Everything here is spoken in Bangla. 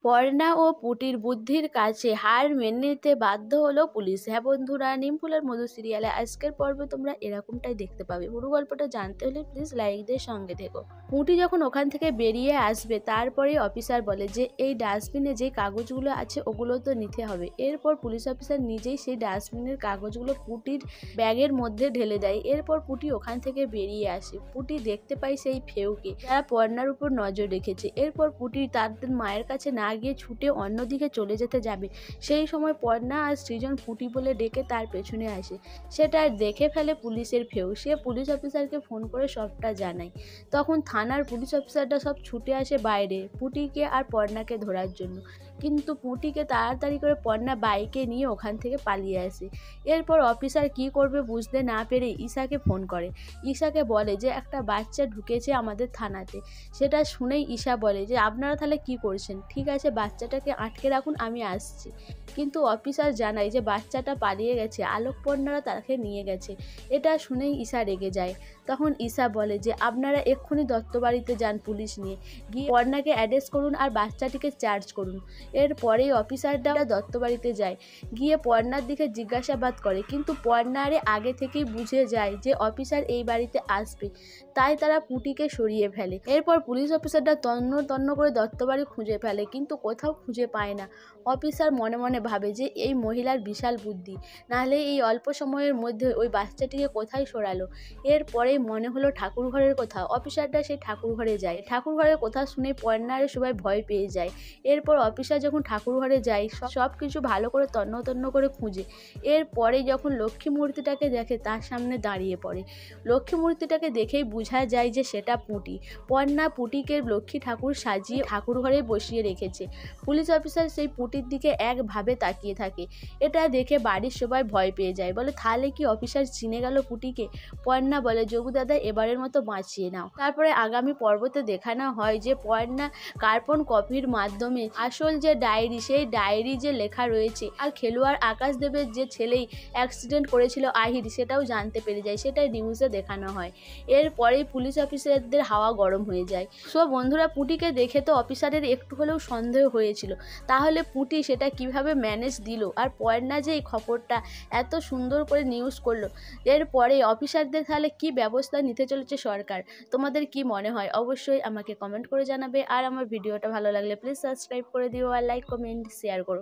পর্ণা ও পুটির বুদ্ধির কাছে হার মেনে নিতে বাধ্য হলো পুলিশ। হ্যাঁ বন্ধুরা, নিমফুলের মধু সিরিয়ালে আজকের পর্বে তোমরা এরকমটাই দেখতে পাবে। পুরো গল্পটা জানতে হলে প্লিজ লাইক দিয়ে সঙ্গে থেকো। পুটি যখন ওখান থেকে বেরিয়ে আসবে, তারপরে অফিসার বলে যে এই ডাস্টবিনে যে কাগজগুলো আছে ওগুলো তো নিতে হবে। এরপর পুলিশ অফিসার নিজেই সেই ডাস্টবিনের কাগজগুলো পুটির ব্যাগের মধ্যে ঢেলে দেয়। এরপর পুটি ওখান থেকে বেরিয়ে আসে। পুটি দেখতে পায় সেই ফেউকে, যারা পর্ণার উপর নজর রেখেছে। এরপর পুটি তাদের মায়ের কাছে না গিয়ে ছুটে অন্যদিকে চলে যেতে যাবে। সেই সময় পর্ণা আর সৃজন পুটি বলে ডেকে তার পেছনে আসে। সেটা দেখে ফেলে পুলিশের ফেউ। সে পুলিশ অফিসারকে ফোন করে সবটা জানায়। তখন থানার পুলিশ অফিসাররা সব ছুটে আসে বাইরে পুটিকে আর পর্ণাকে ধরার জন্য। কিন্তু পুটিকে তাড়াতাড়ি করে পর্ণা বাইকে নিয়ে ওখান থেকে পালিয়ে আসে। এরপর অফিসার কি করবে বুঝতে না পেরে ঈশাকে ফোন করে। ঈশাকে বলে যে একটা বাচ্চা ঢুকেছে আমাদের থানাতে। সেটা শুনেই ঈশা বলে যে আপনারা তাহলে কি করছেন, ঠিক আছে বাচ্চাটাকে আটকে রাখুন, আমি আসছি। কিন্তু অফিসার জানায় যে বাচ্চাটা পালিয়ে গেছে, আলোকপর্ণারা তাকে নিয়ে গেছে। এটা শুনেই ঈশা রেগে যায়। তখন ঈশা বলে যে আপনারা এক্ষুনি দত্তবাড়িতে যান, পুলিশ নিয়ে গিয়ে পর্ণাকে অ্যারেস্ট করুন আর বাচ্চাটিকে চার্জ করুন। এরপরেই অফিসাররা দত্তবাড়িতে যায়, গিয়ে পর্ণার দিকে জিজ্ঞাসাবাদ করে। কিন্তু পর্ণারে আগে থেকেই বুঝে যায় যে অফিসার এই বাড়িতে আসবে, তাই তারা পুটিকে সরিয়ে ফেলে। এরপর পুলিশ অফিসাররা তন্ন তন্ন করে দত্তবাড়ি খুঁজে ফেলে, কিন্তু কোথাও খুঁজে পায় না। অফিসার মনে মনে ভাবে যে এই মহিলার বিশাল বুদ্ধি, নাহলে এই অল্প সময়ের মধ্যে ওই বাচ্চাটিকে কোথায় সরালো। এরপরেই মনে হলো ঠাকুর ঘরের কথা। অফিসাররা সেই ঠাকুর ঘরে যায়। ঠাকুর ঘরের কথা শুনে পর্ণারে সবাই ভয় পেয়ে যায়। এরপর অফিসার যখন ঠাকুর ঘরে যায়, সব কিছু ভালো করে তন্ন তন্ন করে খুঁজে। এরপরে যখন লক্ষ্মী মূর্তিটাকে দেখে, তার সামনে দাঁড়িয়ে পড়ে। লক্ষ্মী মূর্তিটাকে দেখেই বোঝা যায় যে সেটা পুটি। পর্ণা পুটিকে লক্ষ্মী ঠাকুর সাজিয়ে ঠাকুর ঘরে বসিয়ে রেখেছে। পুলিশ অফিসার সেই পুটির দিকে একভাবে তাকিয়ে থাকে। এটা দেখে বাড়ির সবাই ভয় পেয়ে যায়, বলে তাহলে কি অফিসার চিনে গেল পুটিকে? পর্ণা বলে যোগু দাদা এবারের মতো বাঁচিয়ে নাও। তারপরে আগামী পর্বতে দেখানো হয় যে পর্ণা কার্বন কপির মাধ্যমে আসল যে ডায়েরি, সেই ডায়েরি যে লেখা রয়েছে, আর খেলোয়াড় আকাশ দেবের যে ছেলেই অ্যাক্সিডেন্ট করেছিল আহির, সেটাও জানতে পেরে যায়। সেটাই নিউজে দেখানো হয়। এরপরেই পুলিশ অফিসারদের হাওয়া গরম হয়ে যায়। সো বন্ধুরা, পুটিকে দেখে তো অফিসারের একটু হলেও সন্দেহ হয়েছিল, তাহলে পুটি সেটা কিভাবে ম্যানেজ দিল? আর পর্ণা যে এই খবরটা এত সুন্দর করে নিউজ করলো, এরপরে অফিসারদের তাহলে কি ব্যবস্থা নিতে চলেছে সরকার? তোমাদের কি মনে হয় অবশ্যই আমাকে কমেন্ট করে জানাবে। আর আমার ভিডিওটা ভালো লাগলে প্লিজ সাবস্ক্রাইব করে দিও, আর লাইক কমেন্ট শেয়ার করো।